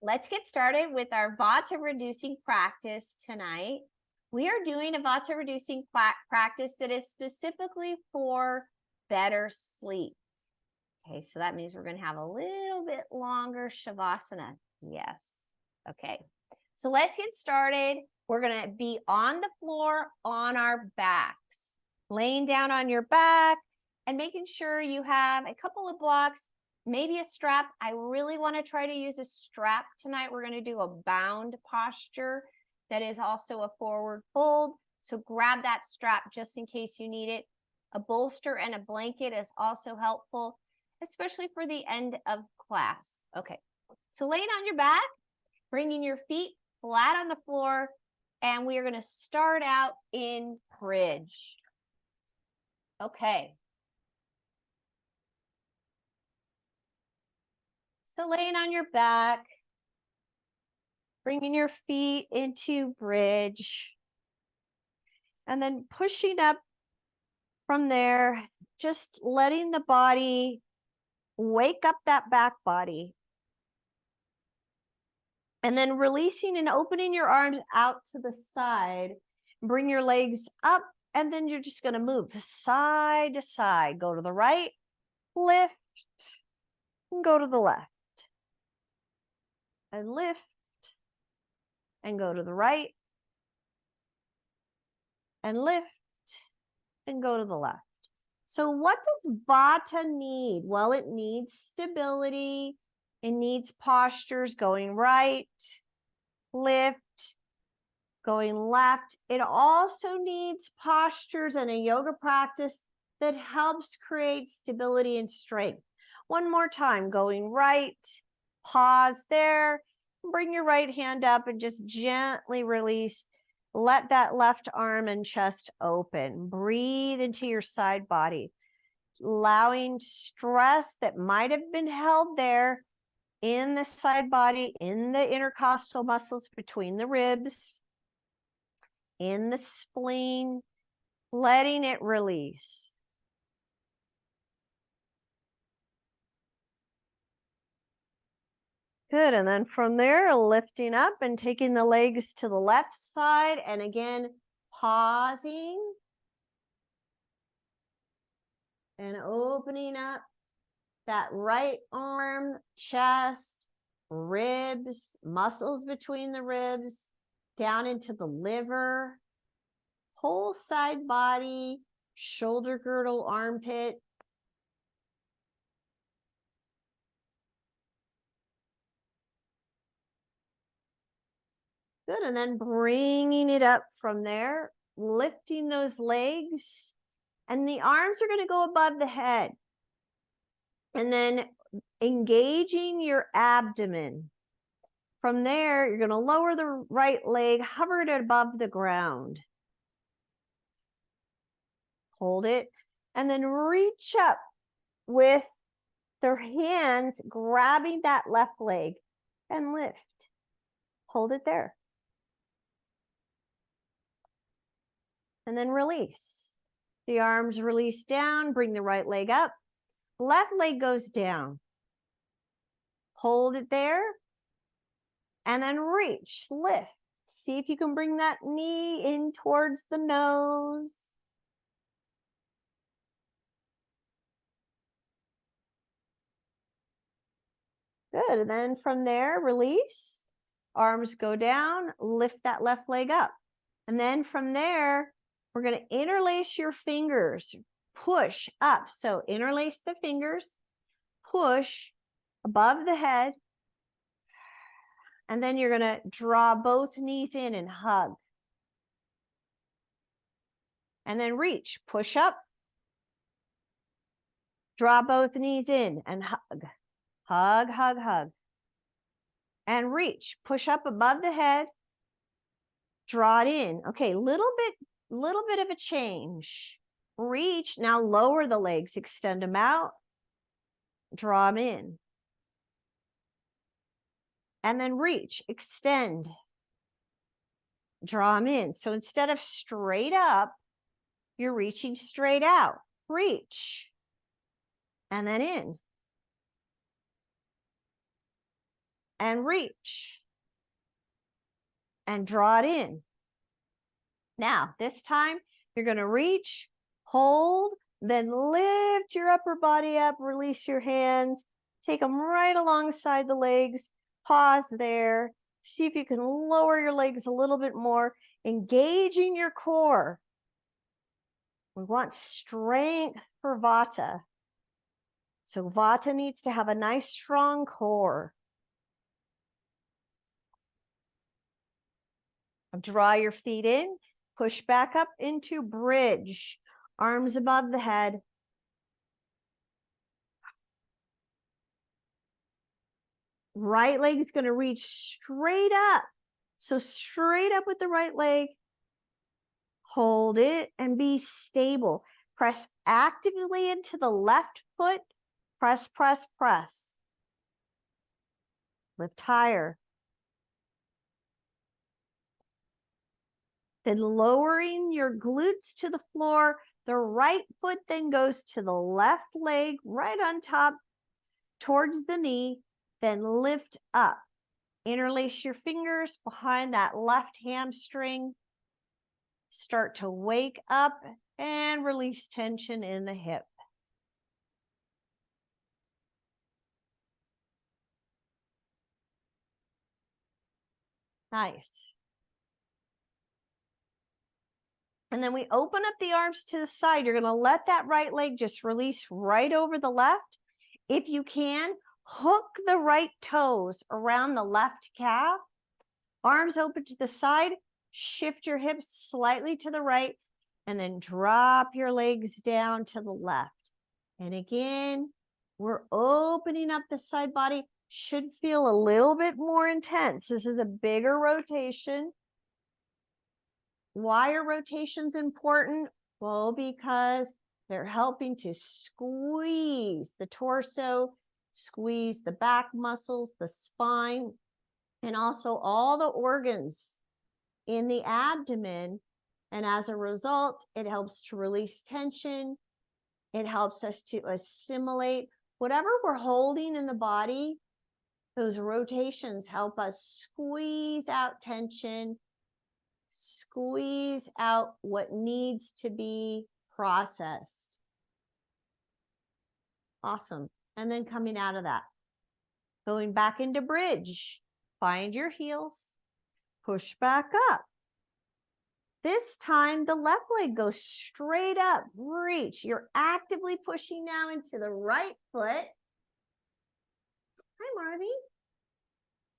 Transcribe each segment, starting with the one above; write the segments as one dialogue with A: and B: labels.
A: let's get started with our Vata reducing practice tonight. We are doing a Vata reducing practice that is specifically for better sleep. Okay, so that means we're going to have a little bit longer Shavasana. Yes. Okay, so let's get started. We're going to be on the floor on our backs, laying down on your back and making sure you have a couple of blocks, maybe a strap. I really want to try to use a strap tonight. We're going to do a bound posture that is also a forward fold. So grab that strap just in case you need it. A bolster and a blanket is also helpful, especially for the end of class. Okay, so laying on your back, bringing your feet flat on the floor, and we are going to start out in bridge. Okay. So laying on your back, bringing your feet into bridge, and then pushing up from there, just letting the body wake up that back body. And then releasing and opening your arms out to the side. Bring your legs up, and then you're just going to move side to side. Go to the right, lift, and go to the left. And lift, and go to the right. And lift, and go to the left. So what does Vata need? Well, it needs stability. It needs postures going right, lift, going left. It also needs postures and a yoga practice that helps create stability and strength. One more time, going right, pause there, bring your right hand up and just gently release. Let that left arm and chest open. Breathe into your side body, allowing stress that might have been held there in the side body, in the intercostal muscles between the ribs, in the spleen, letting it release. Good, and then from there, lifting up and taking the legs to the left side, and again, pausing and opening up that right arm, chest, ribs, muscles between the ribs, down into the liver, whole side body, shoulder girdle, armpit. Good, and then bringing it up from there, lifting those legs, and the arms are going to go above the head. And then engaging your abdomen. From there, you're going to lower the right leg, hover it above the ground. Hold it, and then reach up with their hands, grabbing that left leg and lift. Hold it there. And then release. The arms release down, bring the right leg up. Left leg goes down. Hold it there. And then reach, lift. See if you can bring that knee in towards the nose. Good, and then from there, release. Arms go down, lift that left leg up. And then from there, we're going to interlace your fingers, push up. So interlace the fingers, push above the head. And then you're going to draw both knees in and hug. And then reach, push up. Draw both knees in and hug. Hug, hug, hug. And reach, push up above the head. Draw it in. Okay, little bit of a change. Reach, now lower the legs, extend them out. Draw them in. And then reach, extend. Draw them in. So instead of straight up, you're reaching straight out. Reach. And then in.
B: and reach. And draw it in. Now, this time, you're going to reach, hold, then lift your upper body up, release your hands, take them right alongside the legs, pause there, see if you can lower your legs a little bit more, engaging your core. We want strength for Vata. So Vata needs to have a nice strong core. Draw your feet in, push back up into bridge, arms above the head. Right leg is going to reach straight up. So straight up with the right leg. Hold it and be stable. Press actively into the left foot. Press, press, press. Lift higher. Then lowering your glutes to the floor. The right foot then goes to the left leg right on top towards the knee. Then lift up. Interlace your fingers behind that left hamstring. Start to wake up and release tension in the hip. Nice. And then we open up the arms to the side. You're going to let that right leg just release right over the left. If you can, hook the right toes around the left calf. Arms open to the side. Shift your hips slightly to the right. And then drop your legs down to the left. And again, we're opening up the side body. Should feel a little bit more intense. This is a bigger rotation. Why are rotations important? Well, because they're helping to squeeze the torso, squeeze the back muscles, the spine, and also all the organs in the abdomen. And as a result, it helps to release tension. It helps us to assimilate whatever we're holding in the body. Those rotations help us squeeze out tension, squeeze out what needs to be processed. Awesome. And then coming out of that, going back into bridge, find your heels, push back up. This time, the left leg goes straight up, reach. You're actively pushing now into the right foot. Hi, Marvy.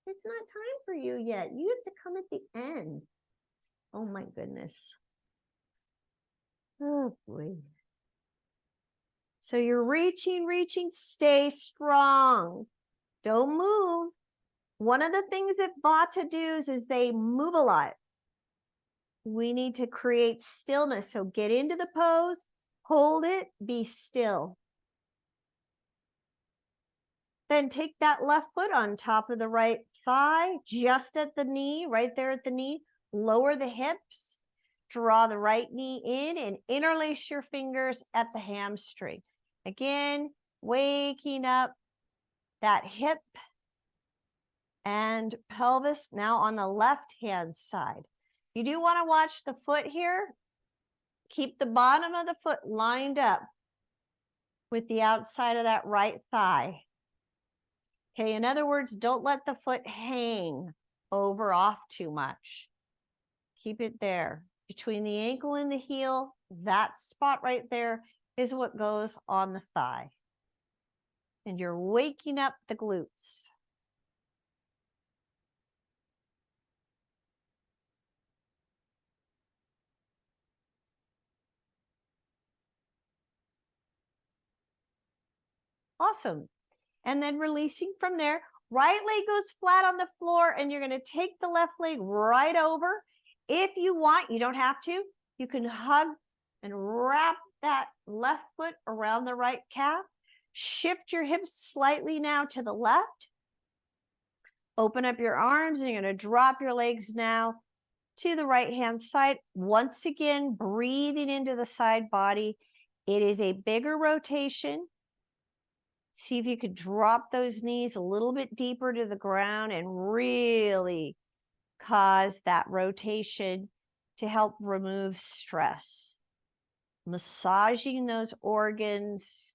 B: It's not time for you yet. You have to come at the end. Oh my goodness. Oh boy. So you're reaching, stay strong. Don't move. One of the things that Vata does is they move a lot. We need to create stillness. So get into the pose, hold it, be still. Then take that left foot on top of the right thigh, just at the knee, right there at the knee. Lower the hips, draw the right knee in and interlace your fingers at the hamstring. Again, waking up that hip and pelvis now on the left-hand side. You do want to watch the foot here. Keep the bottom of the foot lined up with the outside of that right thigh. Okay, in other words, don't let the foot hang over off too much. Keep it there. Between the ankle and the heel, that spot right there is what goes on the thigh. And you're waking up the glutes. Awesome. And then releasing from there, right leg goes flat on the floor and you're going to take the left leg right over. If you want, you don't have to. You can hug and wrap that left foot around the right calf. Shift your hips slightly now to the left. Open up your arms and you're going to drop your legs now to the right hand side. Once again, breathing into the side body. It is a bigger rotation. See if you could drop those knees a little bit deeper to the ground and really cause that rotation to help remove stress. Massaging those organs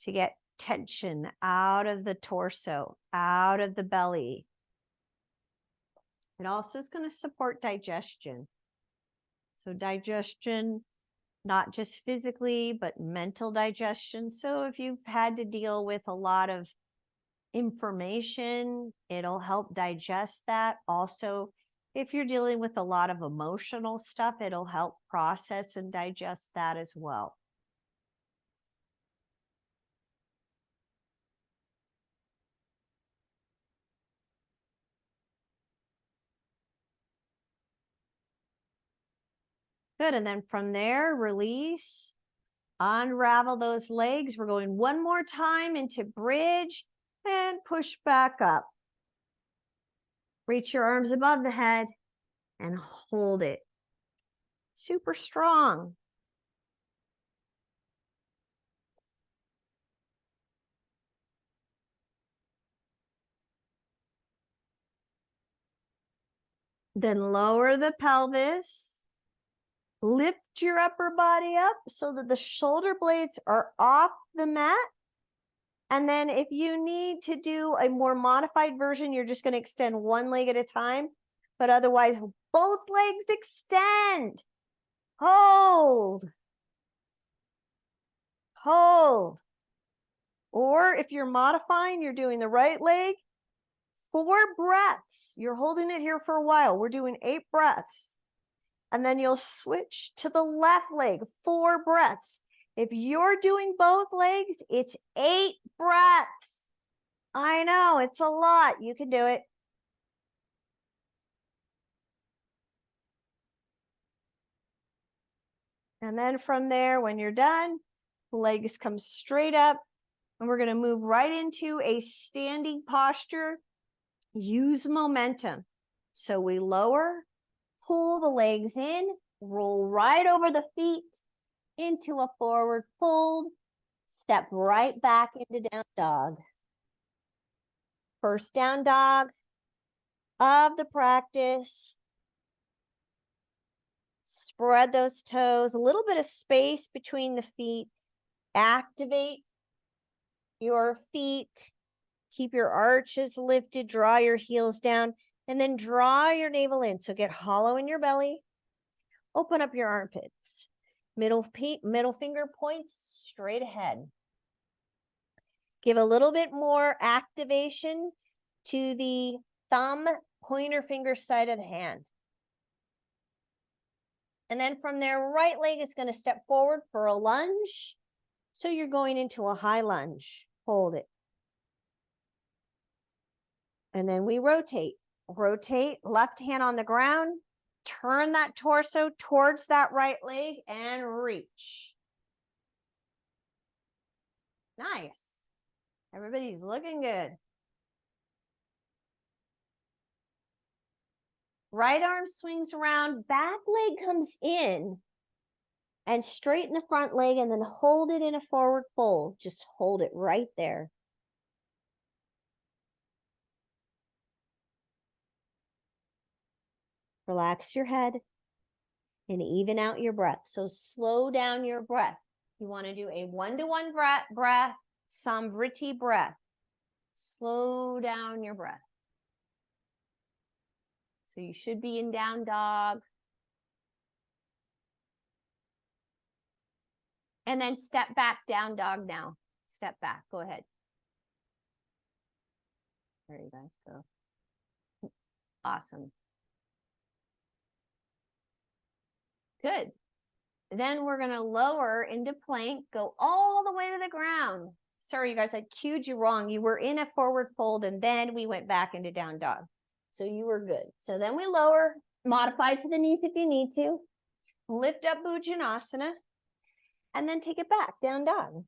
B: to get tension out of the torso, out of the belly. It also is going to support digestion. So digestion, not just physically, but mental digestion. So if you've had to deal with a lot of information, it'll help digest that. Also, if you're dealing with a lot of emotional stuff, it'll help process and digest that as well. Good. And then from there, release, unravel those legs. We're going one more time into bridge and push back up. Reach your arms above the head and hold it. Super strong. Then lower the pelvis. Lift your upper body up so that the shoulder blades are off the mat. And then if you need to do a more modified version, you're just going to extend one leg at a time. But otherwise, both legs extend. Hold. Hold. Or if you're modifying, you're doing the right leg, 4 breaths. You're holding it here for a while. We're doing 8 breaths. And then you'll switch to the left leg, 4 breaths. If you're doing both legs, it's 8 breaths. I know, it's a lot. You can do it. And then from there, when you're done, legs come straight up. And we're going to move right into a standing posture. Use momentum. So we lower, pull the legs in, roll right over the feet into a forward fold, step right back into down dog. First down dog of the practice. Spread those toes, a little bit of space between the feet. Activate your feet. Keep your arches lifted, draw your heels down, and then draw your navel in. So get hollow in your belly. Open up your armpits. Middle finger points straight ahead. Give a little bit more activation to the thumb, pointer finger side of the hand. And then from there, right leg is going to step forward for a lunge. So you're going into a high lunge. Hold it. And then we rotate. Rotate, left hand on the ground. Turn that torso towards that right leg and reach. Nice. Everybody's looking good. Right arm swings around, back leg comes in, and straighten the front leg and then hold it in a forward fold. Just hold it right there. Relax your head and even out your breath. So slow down your breath. You want to do a 1-to-1 breath, Samvriti breath. Slow down your breath. So you should be in down dog. And then step back, down dog now. Step back, go ahead. There you guys go. Awesome. Good. Then we're going to lower into plank, go all the way to the ground. Sorry, you guys, I cued you wrong. You were in a forward fold and then we went back into down dog. So you were good. So then we lower, modify to the knees if you need to. Lift up Bhujanasana and then take it back, down dog.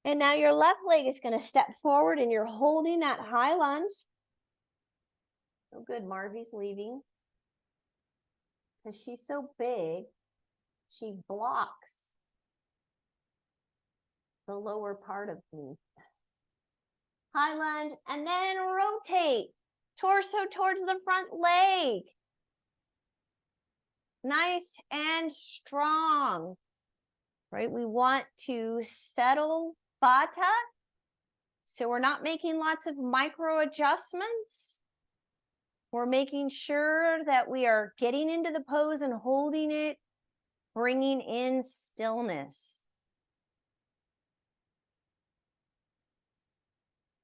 B: And now your left leg is going to step forward and you're holding that high lunge. Oh, good. Marvy's leaving. Because she's so big, she blocks.
A: the lower part of me. High lunge, and then rotate. Torso towards the front leg. Nice and strong, right? We want to settle Vata, so we're not making lots of micro adjustments. We're making sure that we are getting into the pose and holding it, bringing in stillness.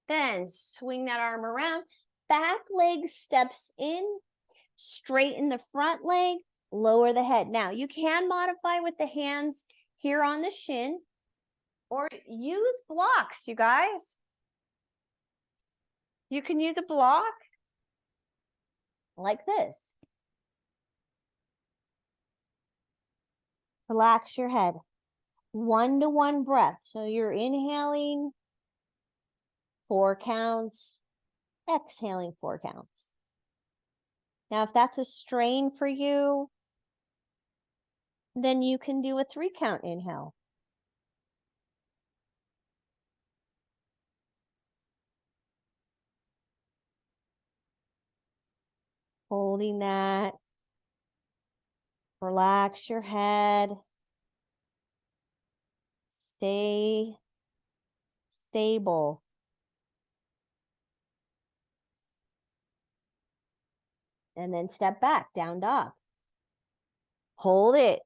A: Then swing that arm around. Back leg steps in, straighten the front leg, lower the head. Now, you can modify with the hands here on the shin, or use blocks, you guys. You can use a block like this. Relax your head. 1-to-1 breath. So you're inhaling 4 counts, exhaling 4 counts. Now, if that's a strain for you, then you can do a 3-count inhale. Holding that. Relax your head. Stay stable. And then step back, down dog. Hold it.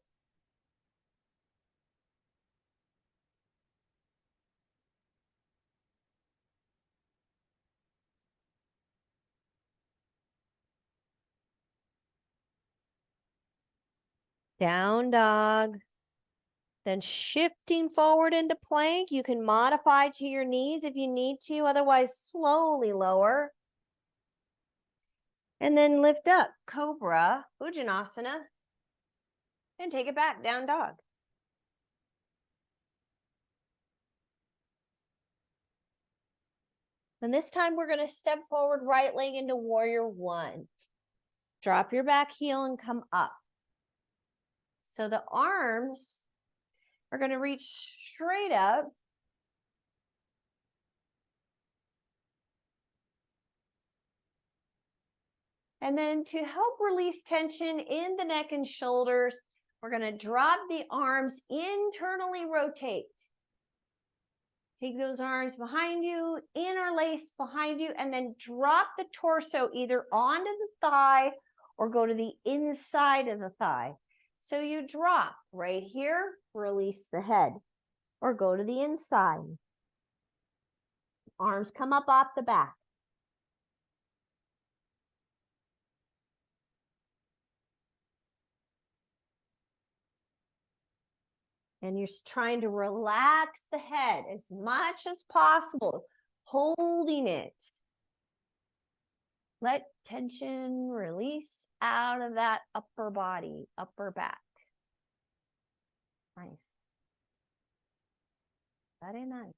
A: Down dog. Then shifting forward into plank. You can modify to your knees if you need to, otherwise slowly lower. And then lift up, Cobra, Bhujanasana, and take it back, down dog. And this time we're going to step forward, right leg into warrior 1. Drop your back heel and come up. So the arms are going to reach straight up. And then to help release tension in the neck and shoulders, we're going to drop the arms, internally rotate. Take those arms behind you, interlace behind you, and then drop the torso either onto the thigh or go to the inside of the thigh. So you drop right here, release the head, or go to the inside. Arms come up off the back. And you're trying to relax the head as much as possible, holding it. Let tension release out of that upper body, upper back. Nice. Very nice.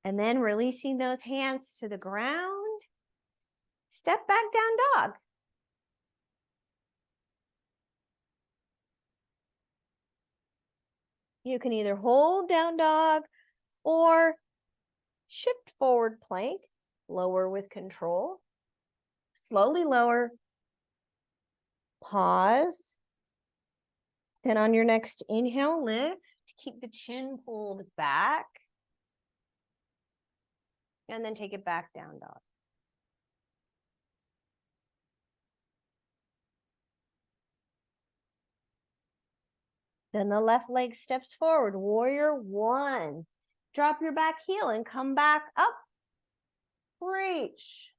A: And then releasing those hands to the ground. Step back, down dog. You can either hold down dog or shift forward plank, lower with control. Slowly lower. Pause. Then on your next inhale, lift. Keep the chin pulled back. And then take it back, down dog. Then the left leg steps forward, warrior 1. Drop your back heel and come back up. Reach.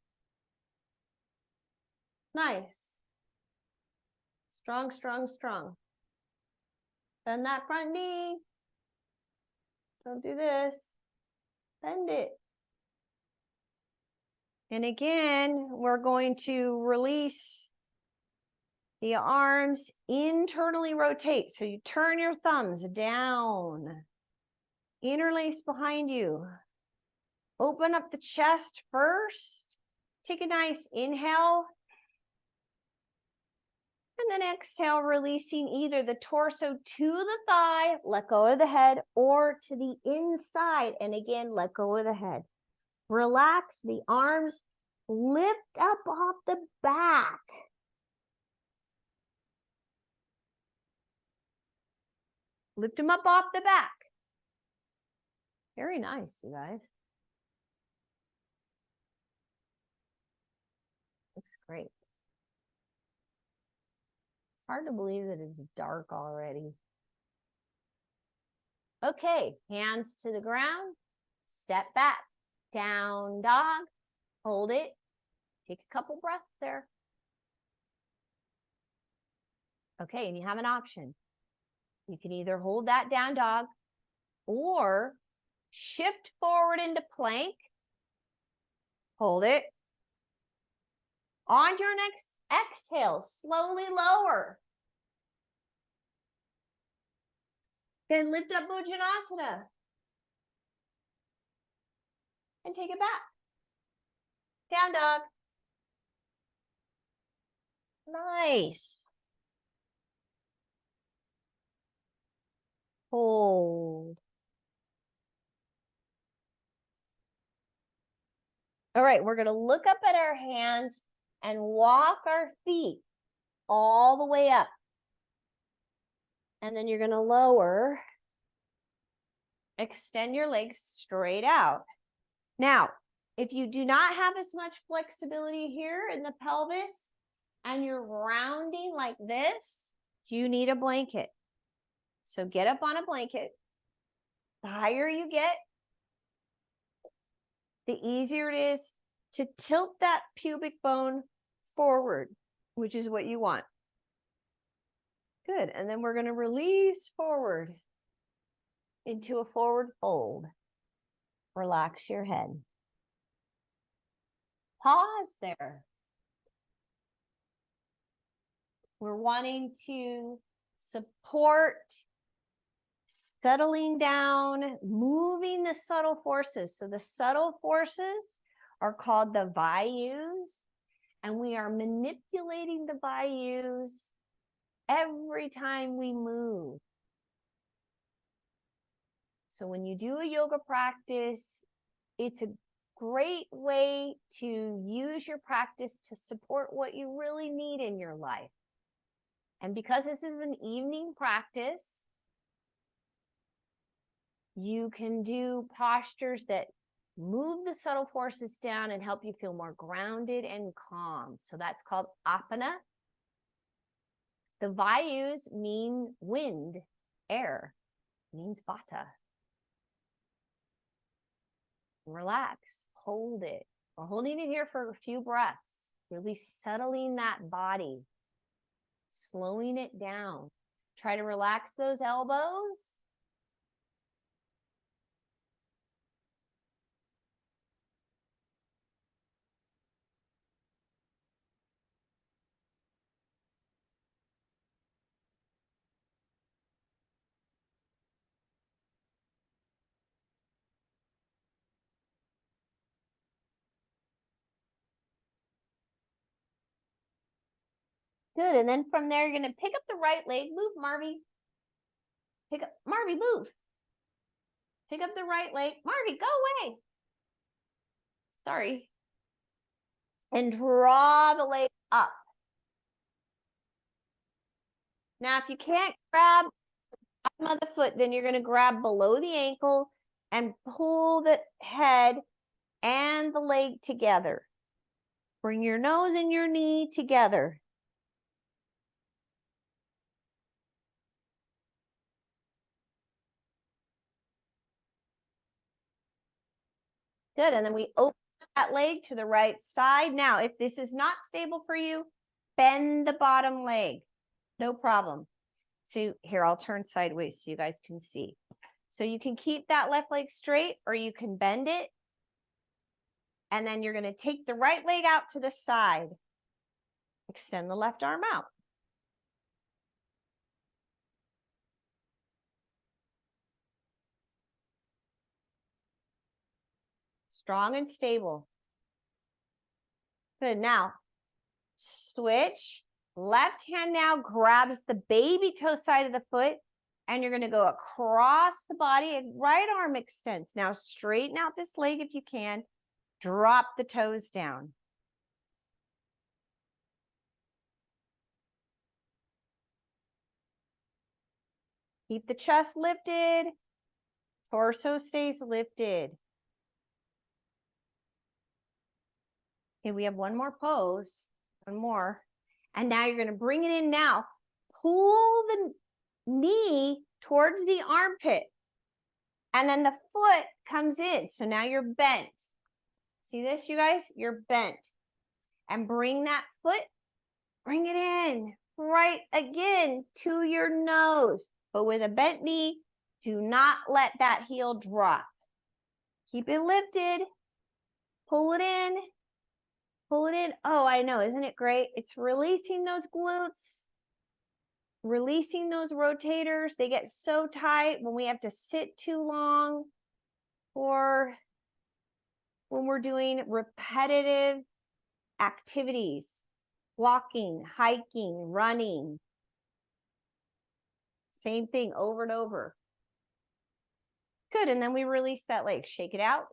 A: Nice. Strong, strong, strong. Bend that front knee. Don't do this. Bend it. And again, we're going to release the arms, internally rotate. So you turn your thumbs down. Interlace behind you. Open up the chest first. Take a nice inhale.
B: And then exhale, releasing either the torso to the thigh, let go of the head, or to the inside. And again, let go of the head. Relax the arms, lift up off the back. Lift them up off the back. Very nice, you guys. Looks great. Hard to believe that it's dark already. Okay, hands to the ground, step back, down dog, hold it, take a couple breaths there. Okay, and you have an option. You can either hold that down dog or shift forward into plank, hold it. On your next exhale, slowly lower. Then lift up Bhujanasana. And take it back. Down dog. Nice. Hold. All right, we're going to look up at our hands and walk our feet all the way up. And then you're going to lower. Extend your legs straight out. Now, if you do not have as much flexibility here in the pelvis and you're rounding like this, you need a blanket. So get up on a blanket. The higher you get, the easier it is to tilt that pubic bone forward, which is what you want. Good. And then we're going to release forward into a forward fold. Relax your head. Pause there. We're wanting to support settling down, moving the subtle forces. So the subtle forces are called the vayus, and we are manipulating the vayus every time we move. So when you do a yoga practice, it's a great way to use your practice to support what you really need in your life. And because this is an evening practice, you can do postures that move the subtle forces down and help you feel more grounded and calm. So that's called apana. The vayus mean wind, air, means vata. Relax, hold it. We're holding it here for a few breaths, really settling that body, slowing it down. Try to relax those elbows. Good, and then from there, you're gonna pick up the right leg. Move, Marvy. Pick up, Marvy, move. Pick up the right leg. Marvy, go away. Sorry. And draw the leg up. Now, if you can't grab the bottom of the foot, then you're gonna grab below the ankle and pull the head and the leg together. Bring your nose and your knee together. Good, and then we open that leg to the right side. Now, if this is not stable for you, bend the bottom leg, no problem. So here, I'll turn sideways so you guys can see. So you can keep that left leg straight or you can bend it. And then you're gonna take the right leg out to the side. Extend the left arm out. Strong and stable. Good, now switch,
A: Left hand now grabs the baby toe side of the foot, and you're going to go across the body, and right arm extends. Now straighten out this leg if you can. Drop the toes down. Keep the chest lifted. Torso stays lifted. Okay, we have one more pose. One more. And now you're going to bring it in now. Pull the knee towards the armpit. And then the foot comes in. So now you're bent. See this, you guys? You're bent. And bring that foot, bring it in. Right again to your nose. But with a bent knee, do not let that heel drop. Keep it lifted. Pull it in. Pull it in. Oh, I know. Isn't it great? It's releasing those glutes. Releasing those rotators. They get so tight when we have to sit too long, or when we're doing repetitive activities, walking, hiking, running. Same thing over and over. Good. And then we release that leg. Shake it out.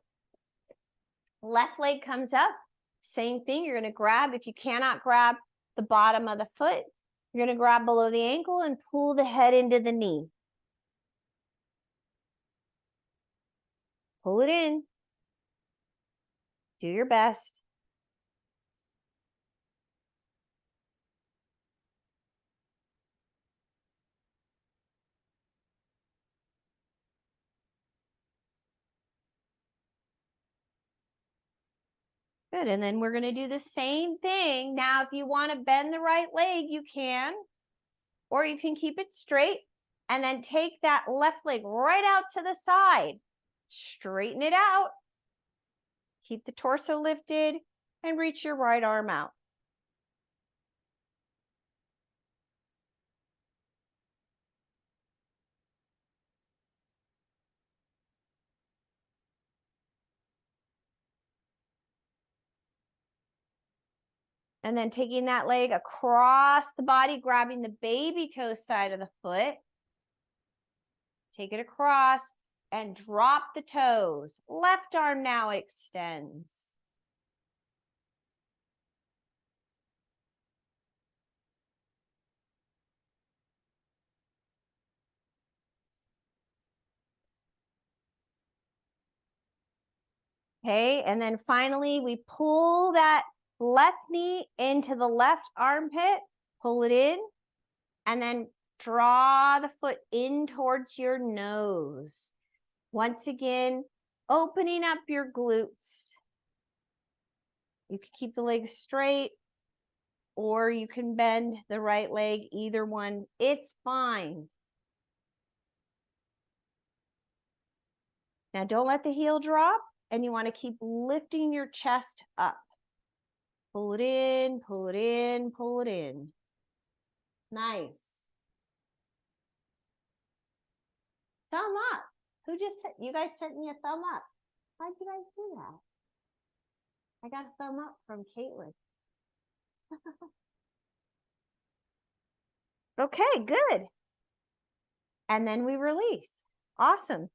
A: Left leg comes up. Same thing. You're going to grab. If you cannot grab the bottom of the foot, you're going to grab below the ankle and pull the head into the knee. Pull it in. Do your best. Good. And then we're going to do the same thing. Now, if you want to bend the right leg, you can, or you can keep it straight and then take that left leg right out to the side. Straighten it out. Keep the torso lifted and reach your right arm out. And then taking that leg across the body, grabbing the baby toe side of the foot. Take it across and drop the toes. Left arm now extends. Okay, and then finally we pull that left knee into the left armpit, pull it in, and then draw the foot in towards your nose. Once again, opening up your glutes. You can keep the legs straight, or you can bend the right leg, either one, it's fine. Now don't let the heel drop, and you want to keep lifting your chest up. Pull it in, pull it in, pull it in. Nice. Thumb up. Who just said, you guys sent me a thumb up? Why'd you guys do that? I got a thumb up from Caitlin. Okay, good. And then we release. Awesome.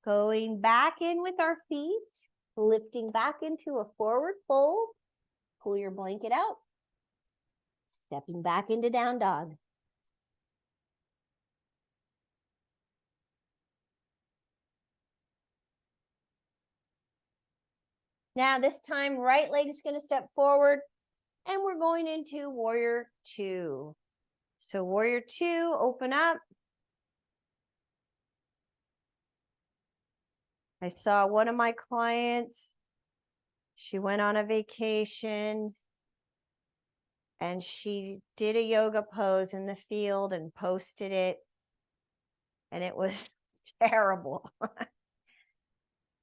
A: Going back in with our feet, lifting back into a forward fold. Pull your blanket out. Stepping back into down dog. Now this time, right leg is going to step forward, and we're going into warrior two. So warrior two, open up. I saw one of my clients, she went on a vacation and she did a yoga pose in the field and posted it, and it was terrible.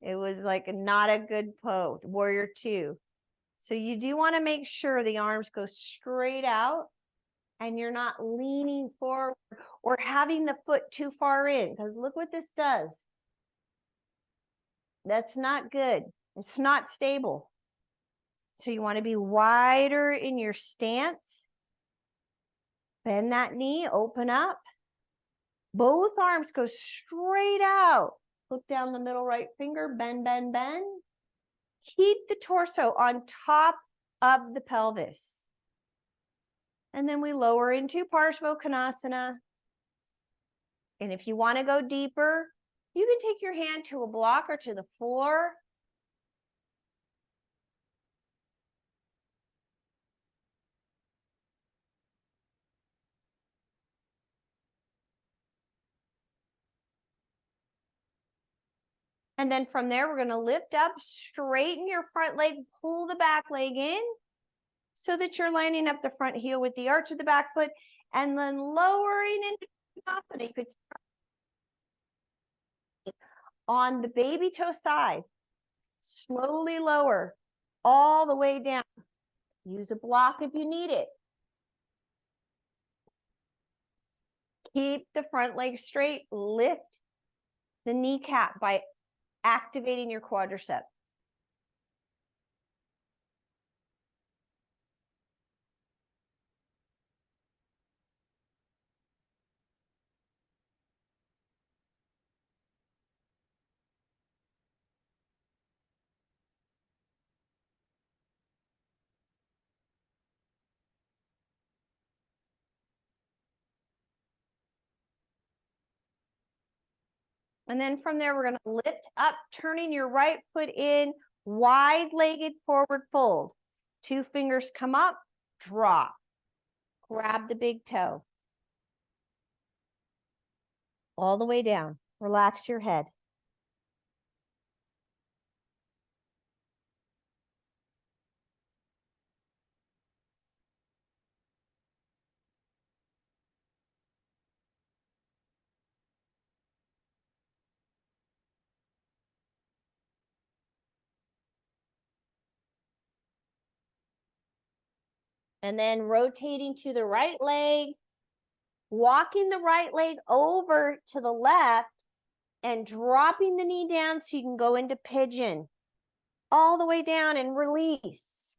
A: It was like not a good pose, warrior two. So you do want to make sure the arms go straight out and you're not leaning forward or having the foot too far in, because look what this does. That's not good. It's not stable. So you want to be wider in your stance
B: Bend that knee, open up. Both arms go straight out. Look down the middle right finger, bend, bend, bend. Keep the torso on top of the pelvis. And then we lower into Parsvottanasana. And if you want to go deeper, you can take your hand to a block or to the floor. And then from there, we're going to lift up, straighten your front leg, pull the back leg in so that you're lining up the front heel with the arch of the back foot, and then lowering into Uttanasana. You could start on the baby toe side. Slowly lower all the way down. Use a block if you need it. Keep the front leg straight. Lift the kneecap by activating your quadricep. And then from there, we're going to lift up, turning your right foot in, wide-legged forward fold. 2 fingers come up, drop. Grab the big toe. All the way down. Relax your head. And then rotating to the right leg, walking the right leg over to the left and dropping the knee down so you can go into pigeon. All the way down and release.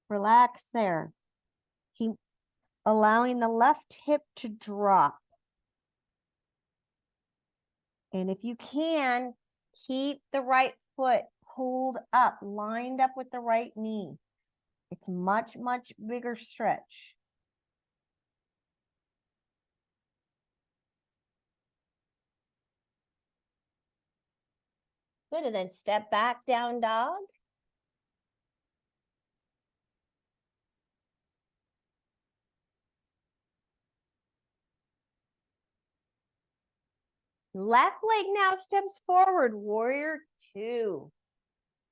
B: Relax there. Keep allowing the left hip to drop. And if you can, keep the right foot pulled up, lined up with the right knee. It's much, much bigger stretch. Good, and then step back, down dog. Left leg now steps forward, warrior 2.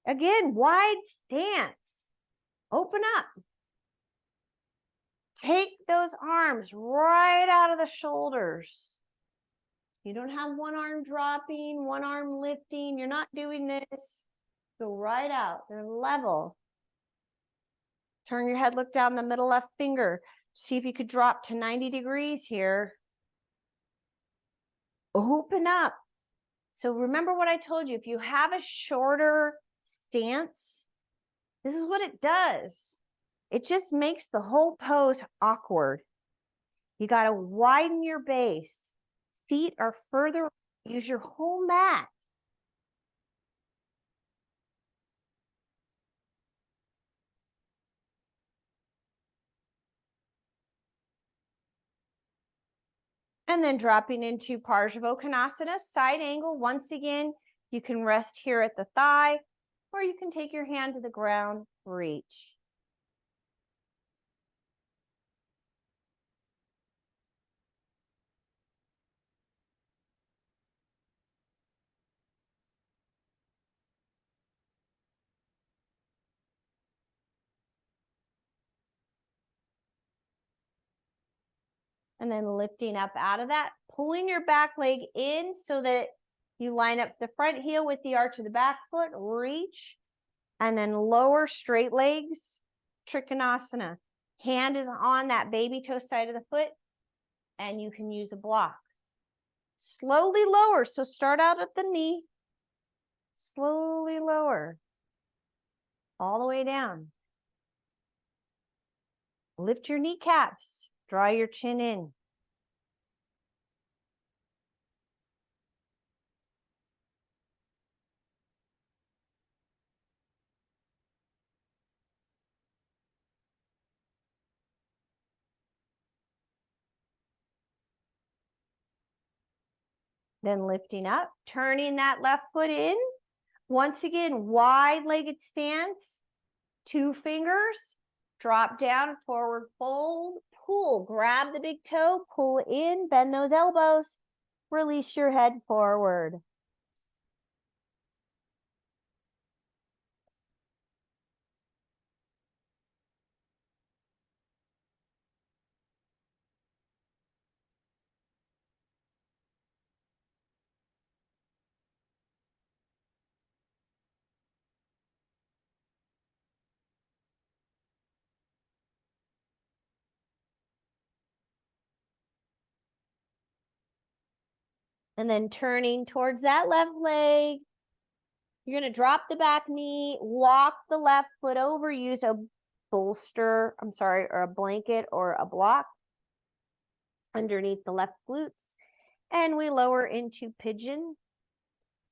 B: Again, wide stance. Open up. Take those arms right out of the shoulders. You don't have one arm dropping, one arm lifting. You're not doing this. Go right out. They're level. Turn your head, look down the middle left finger. See if you could drop to 90 degrees here. Open up. So remember what I told you. If you have a shorter stance, this is what it does. It just makes the whole pose awkward. You got to widen your base. Feet are further. Use your whole mat. And then dropping into Parsvottanasana, side angle. Once again, you can rest here at the thigh, or you can take your hand to the ground, reach. And then lifting up out of that, pulling your back leg in so that you line up the front heel with the arch of the back foot, reach, and then lower straight legs, Trikonasana. Hand is on that baby toe side of the foot, and you can use a block. Slowly lower, so start out at the knee, slowly lower. all the way down. Lift your kneecaps, draw your chin in. Then lifting up, turning that left foot in. Once again, wide-legged stance, 2 fingers, drop down, forward fold, pull, grab the big toe, pull in, bend those elbows, release your head forward. And then turning towards that left leg, you're going to drop the back knee, walk the left foot over, use a bolster, or a blanket or a block underneath the left glutes. And we lower into pigeon.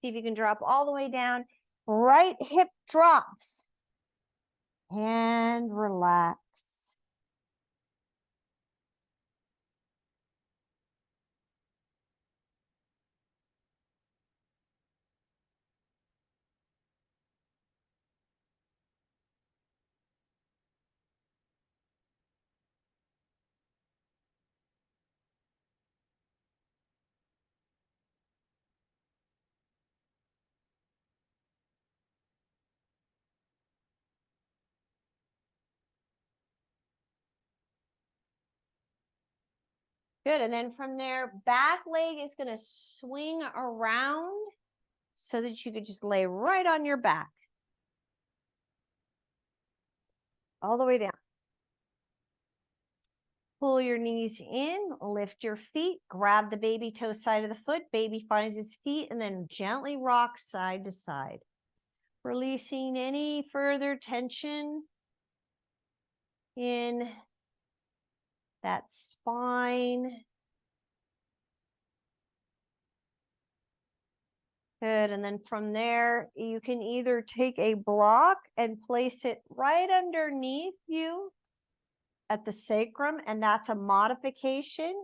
B: See if you can drop all the way down. Right hip drops. And relax. Good, and then from there, back leg is going to swing around so that you could just lay right on your back. All the way down. Pull your knees in, lift your feet, grab the baby toe side of the foot, baby finds his feet, and then gently rock side to side. Releasing any further tension in that spine. Good, and then from there, you can either take a block and place it right underneath you at the sacrum, and that's a modification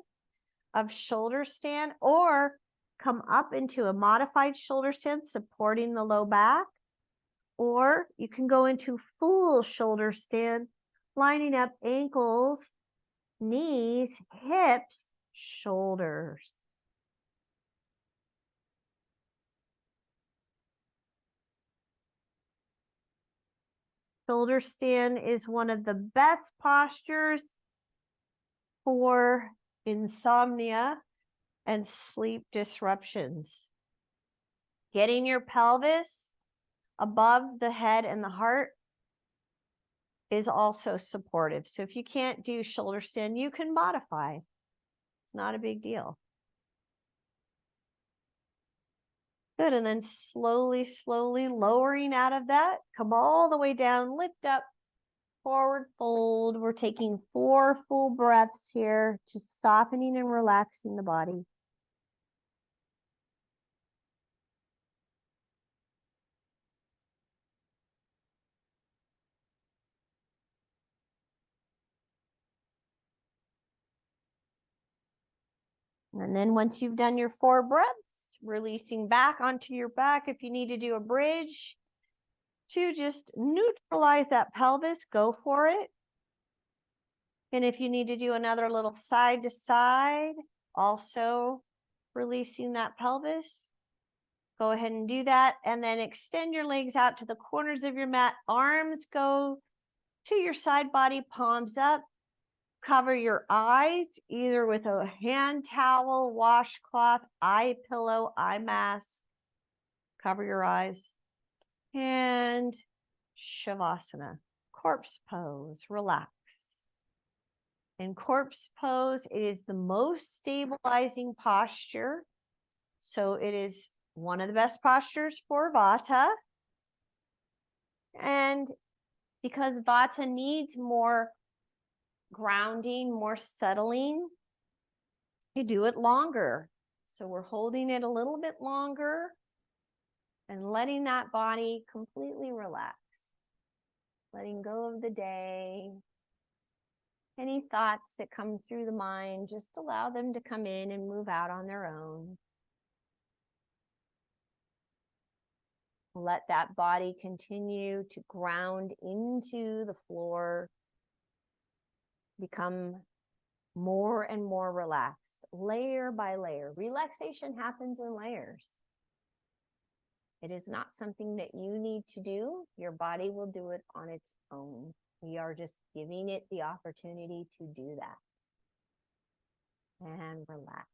B: of shoulder stand, or come up into a modified shoulder stand supporting the low back, or you can go into full shoulder stand, lining up ankles, knees, hips, shoulders. Shoulder stand is one of the best postures for insomnia and sleep disruptions. Getting your pelvis above the head and the heart is also supportive. So if you can't do shoulder stand, you can modify. It's not a big deal. Good, and then slowly, slowly lowering out of that, come all the way down, lift up, forward fold. We're taking 4 full breaths here, just softening and relaxing the body. And then once you've done your 4 breaths, releasing back onto your back. If you need to do a bridge to just neutralize that pelvis, go for it. And if you need to do another little side to side, also releasing that pelvis, go ahead and do that. And then extend your legs out to the corners of your mat. Arms go to your side body, palms up. Cover your eyes, either with a hand towel, washcloth, eye pillow, eye mask. Cover your eyes. And Shavasana, corpse pose, relax. In corpse pose, it is the most stabilizing posture. So it is one of the best postures for Vata. And
A: because Vata needs more grounding, more settling. You do it longer. So we're holding it a little bit longer and letting that body completely relax. Letting go of the day. Any thoughts that come through the mind, just allow them to come in and move out on their own. Let that body continue to ground into the floor. Become more and more relaxed, layer by layer. Relaxation happens in layers. It is not something that you need to do. Your body will do it on its own. We are just giving it the opportunity to do that. And relax.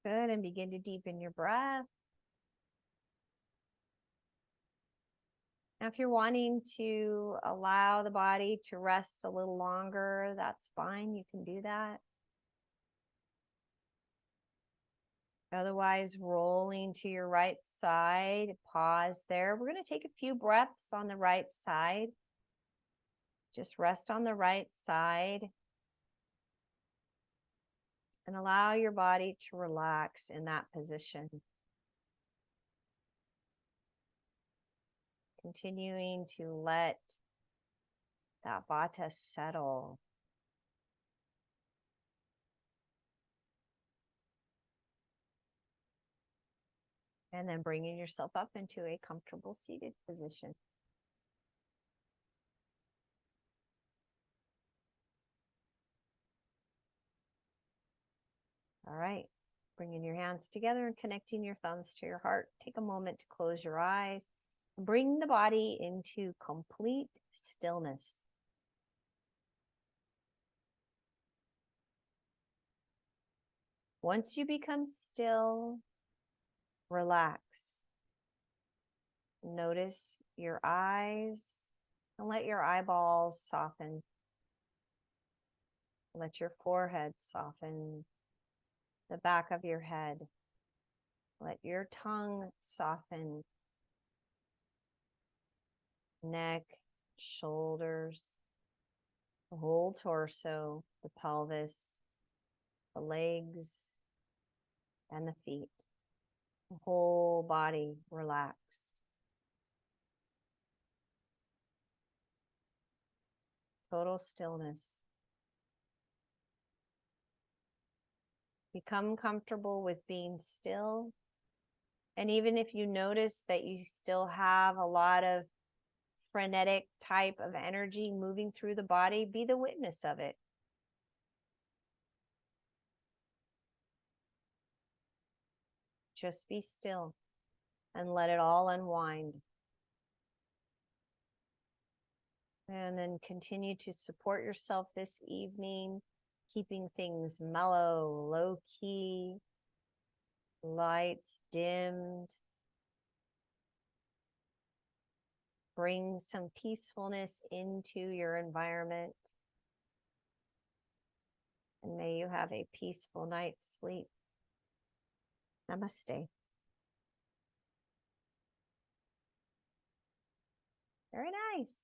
A: Good, and begin to deepen your breath. Now, if you're wanting to allow the body to rest a little longer, that's fine. You can do that. Otherwise, rolling to your right side, pause there. We're going to take a few breaths on the right side. Just rest on the right side and allow your body to relax in that position. Continuing to let that Vata settle. And then bringing yourself up into a comfortable seated position. All right, bringing your hands together and connecting your thumbs to your heart. Take a moment to close your eyes and bring the body into complete stillness. Once you become still, relax. Notice your eyes and let your eyeballs soften. Let your forehead soften. The back of your head. Let your tongue soften. Neck, shoulders, the whole torso, the pelvis, the legs, and the feet. The whole body relaxed. Total stillness. Become comfortable with being still. And even if you notice that you still have a lot of frenetic type of energy moving through the body, be the witness of it. Just be still and let it all unwind. And then continue to support yourself this evening, keeping things mellow, low key, lights dimmed. Bring some peacefulness into your environment. And may you have a peaceful night's sleep. Namaste. Very nice.